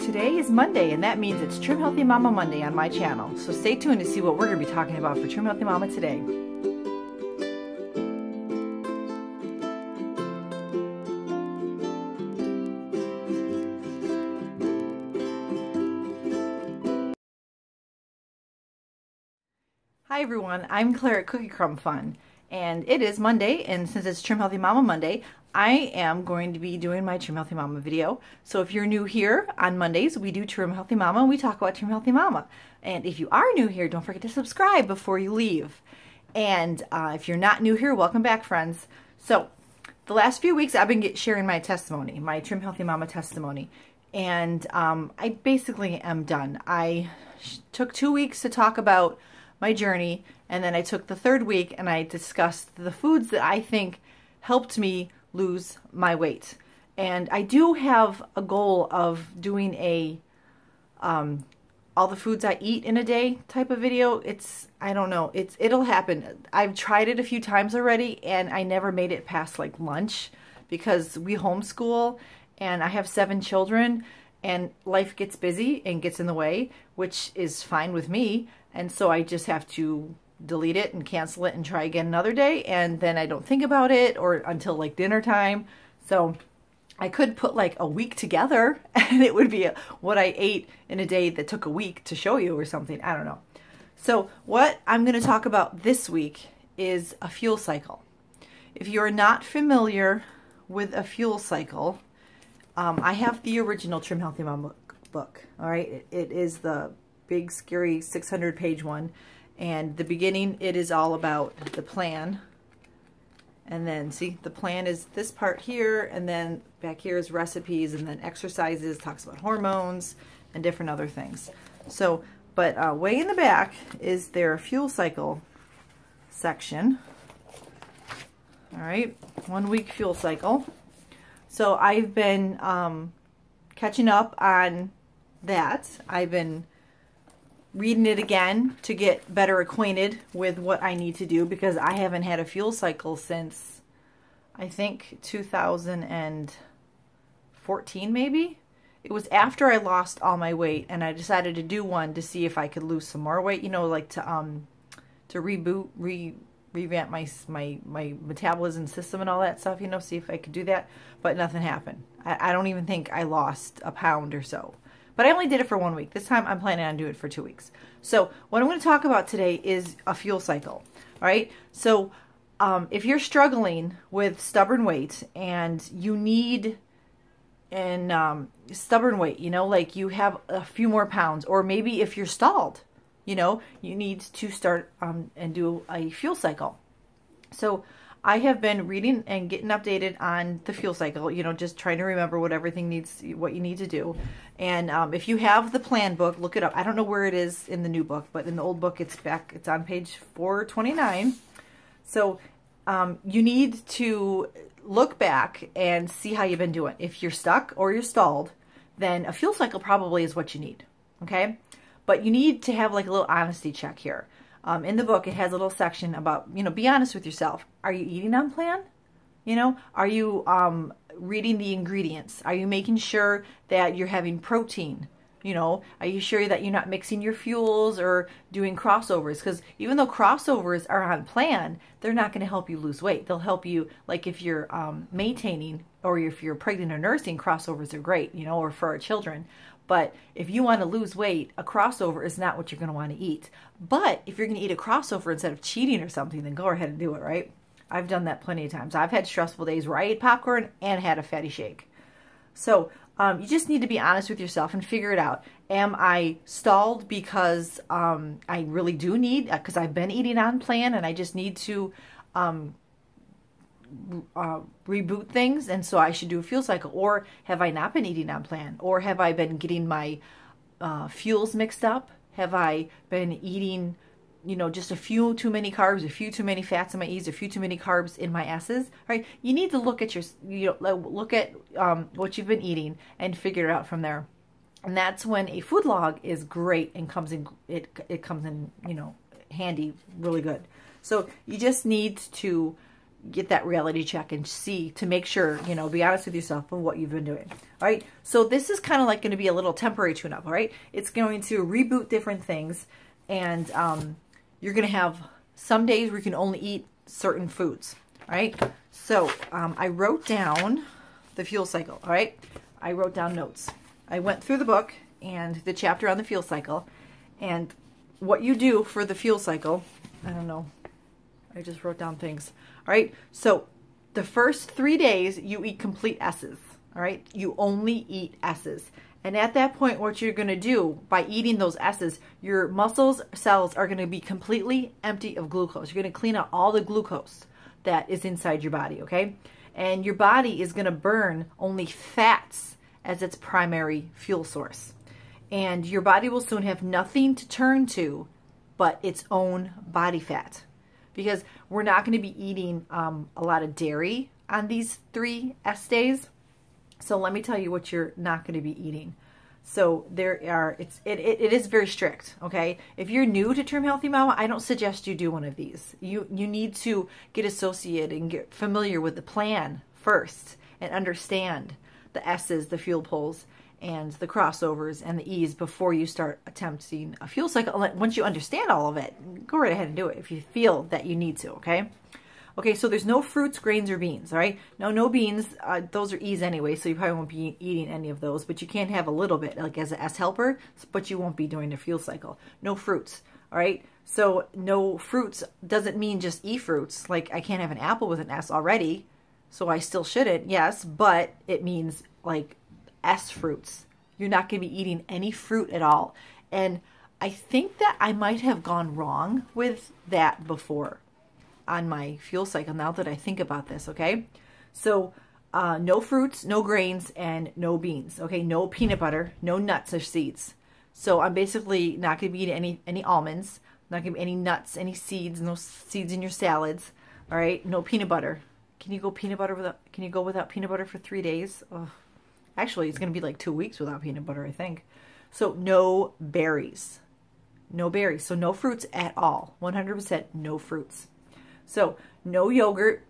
Today is Monday, and that means it's Trim Healthy Mama Monday on my channel. So stay tuned to see what we're going to be talking about for Trim Healthy Mama today. Hi everyone, I'm Claire at Cookie Crumb Fun, and it is Monday, and since it's Trim Healthy Mama Monday, I am going to be doing my Trim Healthy Mama video. So if you're new here, on Mondays we do Trim Healthy Mama and we talk about Trim Healthy Mama. And if you are new here, don't forget to subscribe before you leave. And if you're not new here, welcome back, friends. So the last few weeks I've been sharing my testimony, my Trim Healthy Mama testimony, and I basically am done. I took 2 weeks to talk about my journey, and then I took the third week and I discussed the foods that I think helped me lose my weight. And I do have a goal of doing a all the foods I eat in a day type of video. I don't know, it'll happen. I've tried it a few times already and I never made it past like lunch because we homeschool and I have 7 children and life gets busy and gets in the way, which is fine with me. And so I just have to delete it and cancel it and try again another day, and then I don't think about it or until like dinner time. So I could put like a week together and it would be what I ate in a day that took a week to show you or something. I don't know. So what I'm going to talk about this week is a fuel cycle. If you're not familiar with a fuel cycle, I have the original Trim Healthy Mama book. All right, it is the big scary 600-page one, and the beginning, it is all about the plan. And then see, the plan is this part here, and then back here is recipes, and then exercises, talks about hormones and different other things. So but way in the back is their fuel cycle section. All right, 1 week fuel cycle. So I've been catching up on that. I've been reading it again to get better acquainted with what I need to do, because I haven't had a fuel cycle since I think 2014 maybe. It was after I lost all my weight and I decided to do one to see if I could lose some more weight, you know, like to revamp my metabolism system and all that stuff, you know, see if I could do that, but nothing happened. I don't even think I lost a pound or so. But I only did it for 1 week. This time I'm planning on doing it for 2 weeks. So what I'm going to talk about today is a fuel cycle. All right. So if you're struggling with stubborn weight and you need stubborn weight, you know, like you have a few more pounds, or maybe if you're stalled, you know, you need to start and do a fuel cycle. So I have been reading and getting updated on the fuel cycle, you know, just trying to remember what everything needs, what you need to do. And if you have the plan book, look it up. I don't know where it is in the new book, but in the old book, it's on page 429. So you need to look back and see how you've been doing. If you're stuck or you're stalled, then a fuel cycle probably is what you need. Okay. But you need to have like a little honesty check here. In the book, it has a little section about, you know, be honest with yourself. Are you eating on plan? You know, are you reading the ingredients? Are you making sure that you're having protein? You know, are you sure that you're not mixing your fuels or doing crossovers? Because even though crossovers are on plan, they're not going to help you lose weight. They'll help you, like if you're maintaining or if you're pregnant or nursing, crossovers are great, you know, or for our children. But if you want to lose weight, a crossover is not what you're going to want to eat. But if you're going to eat a crossover instead of cheating or something, then go ahead and do it, right? I've done that plenty of times. I've had stressful days where I ate popcorn and had a fatty shake. So you just need to be honest with yourself and figure it out. Am I stalled because I really do need, because I've been eating on plan and I just need to reboot things, and so I should do a fuel cycle? Or have I not been eating on plan? Or have I been getting my fuels mixed up? Have I been eating, you know, just a few too many carbs, a few too many fats in my E's, a few too many carbs in my S's? Right? You need to look at your, you know, look at what you've been eating and figure it out from there. And that's when a food log is great and comes in. It comes in, you know, handy, really good. So you just need to get that reality check and see to make sure, you know, be honest with yourself of what you've been doing. All right. So this is kind of like going to be a little temporary tune-up. All right. It's going to reboot different things, and you're going to have some days where you can only eat certain foods. All right. So I wrote down the fuel cycle. All right. I wrote down notes. I went through the book and the chapter on the fuel cycle, and what you do for the fuel cycle. I don't know. I just wrote down things. All right. So the first 3 days you eat complete S's. All right. You only eat S's. And at that point, what you're going to do by eating those S's, your muscles cells are going to be completely empty of glucose. You're going to clean out all the glucose that is inside your body. Okay. And your body is going to burn only fats as its primary fuel source. And your body will soon have nothing to turn to but its own body fat. Because we're not going to be eating a lot of dairy on these 3 S days. So let me tell you what you're not going to be eating. So it is very strict, okay? If you're new to Trim Healthy Mama, I don't suggest you do one of these. You need to get associated and get familiar with the plan first and understand the S's, the fuel pulls, and the crossovers and the E's before you start attempting a fuel cycle. Once you understand all of it, go right ahead and do it if you feel that you need to, okay? Okay, so there's no fruits, grains, or beans, all right? No beans. Those are E's anyway, so you probably won't be eating any of those, but you can have a little bit, like as an S helper, but you won't be doing the fuel cycle. No fruits, all right? So no fruits doesn't mean just eat fruits. Like I can't have an apple with an S already, so I still shouldn't, yes, but it means like S fruits. You're not going to be eating any fruit at all. And I think that I might have gone wrong with that before on my fuel cycle, now that I think about this, okay? So no fruits, no grains, and no beans, okay? No peanut butter, no nuts or seeds. So I'm basically not going to be eating any almonds, not going to be any nuts, any seeds, no seeds in your salads, all right? No peanut butter. Can you go without peanut butter for 3 days? Ugh. Actually, it's going to be like 2 weeks without peanut butter, I think. So no berries. No berries. So no fruits at all. 100% no fruits. So no yogurt,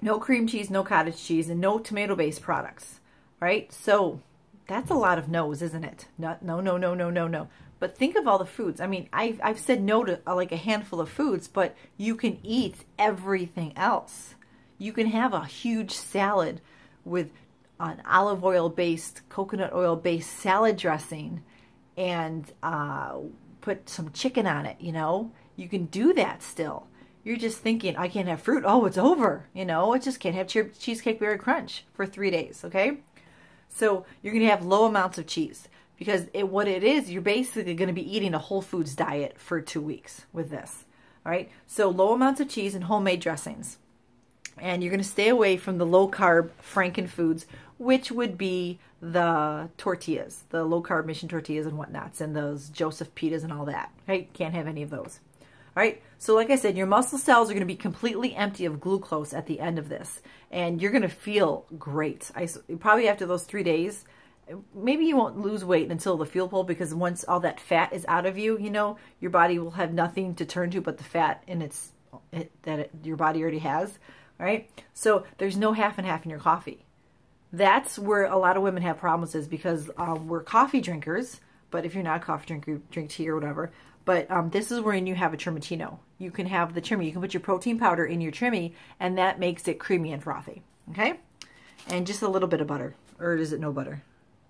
no cream cheese, no cottage cheese, and no tomato-based products. Right? So that's a lot of no's, isn't it? No. But think of all the foods. I mean, I've said no to like a handful of foods, but you can eat everything else. You can have a huge salad with an olive oil based, coconut oil based salad dressing and put some chicken on it, you know. You can do that still. You're just thinking, I can't have fruit. Oh, it's over. You know, I just can't have cheesecake berry crunch for 3 days, okay? So you're going to have low amounts of cheese because what it is, you're basically going to be eating a whole foods diet for 2 weeks with this, all right? So low amounts of cheese and homemade dressings. And you're going to stay away from the low-carb Franken foods, which would be the tortillas, the low-carb mission tortillas and whatnots, and those Joseph pitas and all that. Okay, can't have any of those. All right, so like I said, your muscle cells are going to be completely empty of glucose at the end of this, and you're going to feel great. Probably after those 3 days, maybe you won't lose weight until the fuel pull, because once all that fat is out of you, you know, your body will have nothing to turn to but the fat in your body already has. Right? So there's no half and half in your coffee. That's where a lot of women have problems, is because we're coffee drinkers, but if you're not a coffee drinker, drink tea or whatever. But this is when you have a Trimatino. You can have the Trimmy. You can put your protein powder in your Trimmy, and that makes it creamy and frothy. Okay? And just a little bit of butter. Or is it no butter?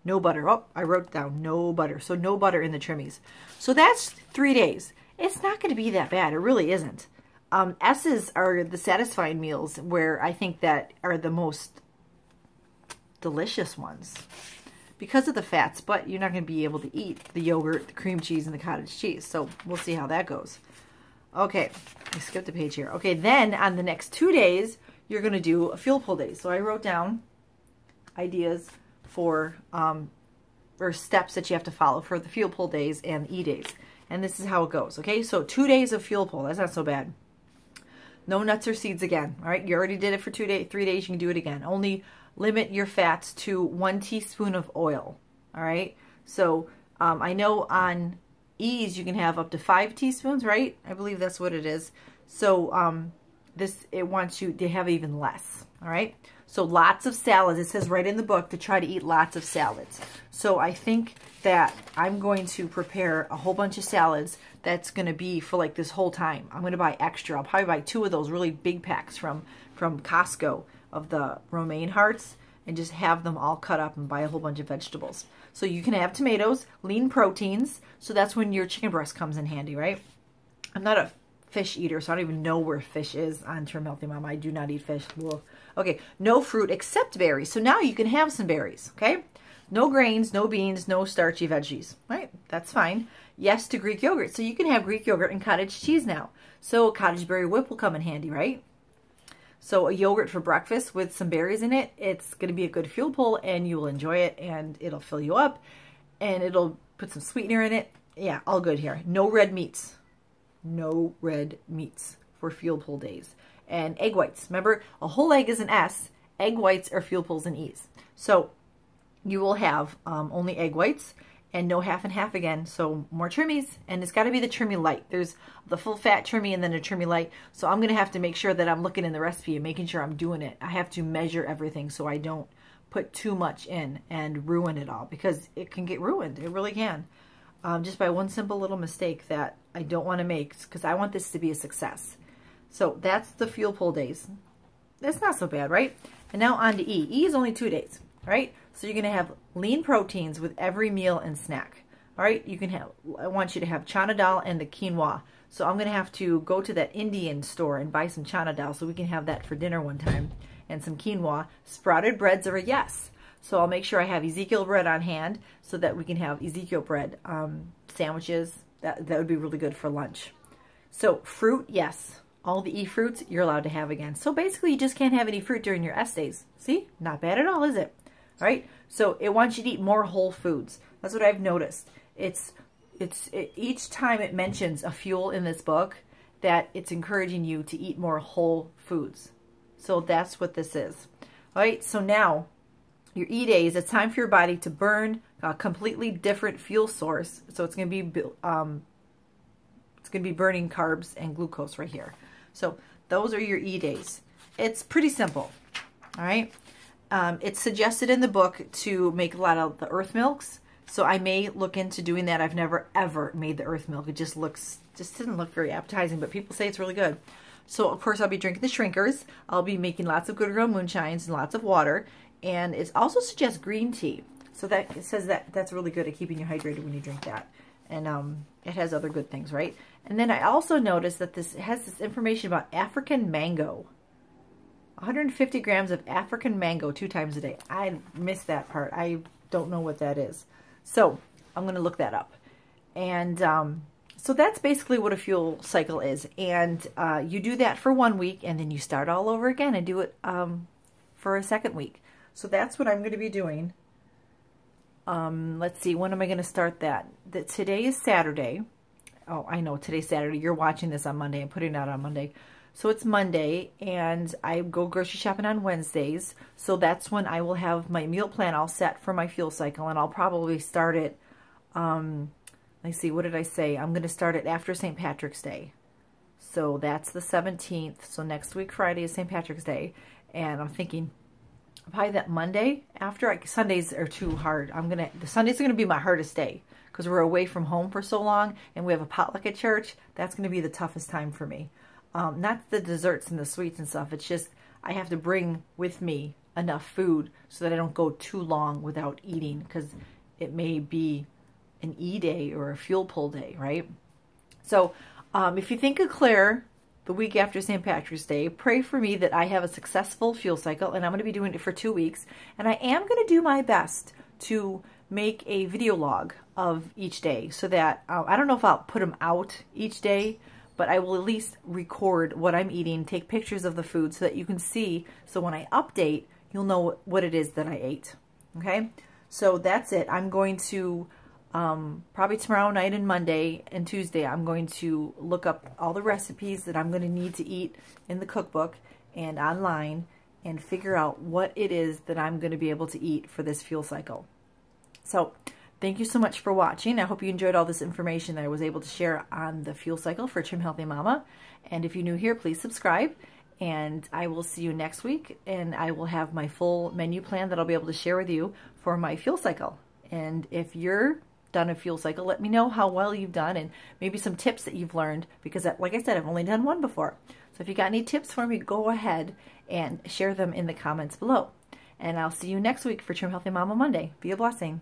No butter. Oh, I wrote down no butter. So no butter in the Trimmies. So that's 3 days. It's not going to be that bad. It really isn't. S's are the satisfying meals, where I think that are the most delicious ones because of the fats, but you're not going to be able to eat the yogurt, the cream cheese, and the cottage cheese. So we'll see how that goes. Okay, I skipped a page here. Okay, then on the next 2 days, you're going to do a fuel pull day. So I wrote down ideas for, or steps that you have to follow for the fuel pull days and E days. And this is how it goes. Okay, so 2 days of fuel pull. That's not so bad. No nuts or seeds again. All right, you already did it for 3 days. You can do it again. Only limit your fats to 1 teaspoon of oil. All right. So I know on E's you can have up to 5 teaspoons, right? I believe that's what it is. So it wants you to have even less. All right. So lots of salads. It says right in the book to try to eat lots of salads. So I think that I'm going to prepare a whole bunch of salads that's going to be for like this whole time. I'm going to buy extra. I'll probably buy 2 of those really big packs from Costco of the romaine hearts and just have them all cut up and buy a whole bunch of vegetables. So you can have tomatoes, lean proteins. So that's when your chicken breast comes in handy, right? I'm not a fish eater, so I don't even know where fish is on Trim Healthy Mama. I do not eat fish. Ugh. Okay, no fruit except berries. So now you can have some berries, okay? No grains, no beans, no starchy veggies, right? That's fine. Yes to Greek yogurt. So you can have Greek yogurt and cottage cheese now. So cottage berry whip will come in handy, right? So a yogurt for breakfast with some berries in it, it's going to be a good fuel pull and you will enjoy it and it'll fill you up and it'll put some sweetener in it. Yeah, all good here. No red meats. No red meats for fuel pull days. And egg whites. Remember, a whole egg is an S. Egg whites are fuel pulls and E's. So you will have only egg whites and no half and half again. So more trimmies, and it's got to be the trimmy light. There's the full fat trimmy and then a trimmy light. So I'm going to have to make sure that I'm looking in the recipe and making sure I'm doing it. I have to measure everything so I don't put too much in and ruin it all, because it can get ruined. It really can. Just by one simple little mistake that I don't want to make, because I want this to be a success. So that's the fuel pull days. That's not so bad, right? And now on to E. E is only 2 days, right? So you're going to have lean proteins with every meal and snack. All right, you can have, I want you to have chana dal and the quinoa. So I'm going to have to go to that Indian store and buy some chana dal so we can have that for dinner one time. And some quinoa. Sprouted breads are a yes. So I'll make sure I have Ezekiel bread on hand so that we can have Ezekiel bread sandwiches. That would be really good for lunch. So fruit, yes. All the E fruits you're allowed to have again. So basically you just can't have any fruit during your S days. See? Not bad at all, is it? All right? So it wants you to eat more whole foods. That's what I've noticed. Each time it mentions a fuel in this book, that it's encouraging you to eat more whole foods. So that's what this is. All right? So now your E days, it's time for your body to burn a completely different fuel source. So it's going to be burning carbs and glucose right here. So those are your E days. It's pretty simple. All right. It's suggested in the book to make a lot of the earth milks. So I may look into doing that. I've never ever made the earth milk. It just doesn't look very appetizing, but people say it's really good. So of course I'll be drinking the Shrinkers. I'll be making lots of Good Girl moonshines and lots of water. And it also suggests green tea. So that it says that that's really good at keeping you hydrated when you drink that. And it has other good things, right? And then I also noticed that this has this information about African mango. 150 grams of African mango 2 times a day. I missed that part. I don't know what that is. So I'm going to look that up. And so that's basically what a fuel cycle is. And you do that for 1 week, and then you start all over again and do it for a second week. So that's what I'm going to be doing. Let's see, when am I going to start that? Today is Saturday. Oh, I know, today's Saturday. You're watching this on Monday. I'm putting it out on Monday. So it's Monday, and I go grocery shopping on Wednesdays. So that's when I will have my meal plan all set for my fuel cycle, and I'll probably start it, let's see, what did I say? I'm going to start it after St. Patrick's Day. So that's the 17th. So next week, Friday, is St. Patrick's Day. And I'm thinking, probably that Monday after. Sundays are too hard. The Sundays are going to be my hardest day because we're away from home for so long and we have a potluck at church. That's going to be the toughest time for me. Not the desserts and the sweets and stuff. It's just I have to bring with me enough food so that I don't go too long without eating, because it may be an E day or a fuel pull day, right? So if you think of Claire the week after St. Patrick's Day, pray for me that I have a successful fuel cycle, and I'm going to be doing it for 2 weeks. And I am going to do my best to make a video log of each day so that, I don't know if I'll put them out each day, but I will at least record what I'm eating, take pictures of the food so that you can see. So when I update, you'll know what it is that I ate. Okay? So that's it. I'm going to, probably tomorrow night and Monday and Tuesday, I'm going to look up all the recipes that I'm going to need to eat in the cookbook and online and figure out what it is that I'm going to be able to eat for this fuel cycle. So thank you so much for watching. I hope you enjoyed all this information that I was able to share on the fuel cycle for Trim Healthy Mama. And if you're new here, please subscribe. And I will see you next week, and I will have my full menu plan that I'll be able to share with you for my fuel cycle. And if you're done a fuel cycle, let me know how well you've done and maybe some tips that you've learned, because like I said, I've only done one before. So if you got any tips for me, go ahead and share them in the comments below. And I'll see you next week for Trim Healthy Mama Monday. Be a blessing.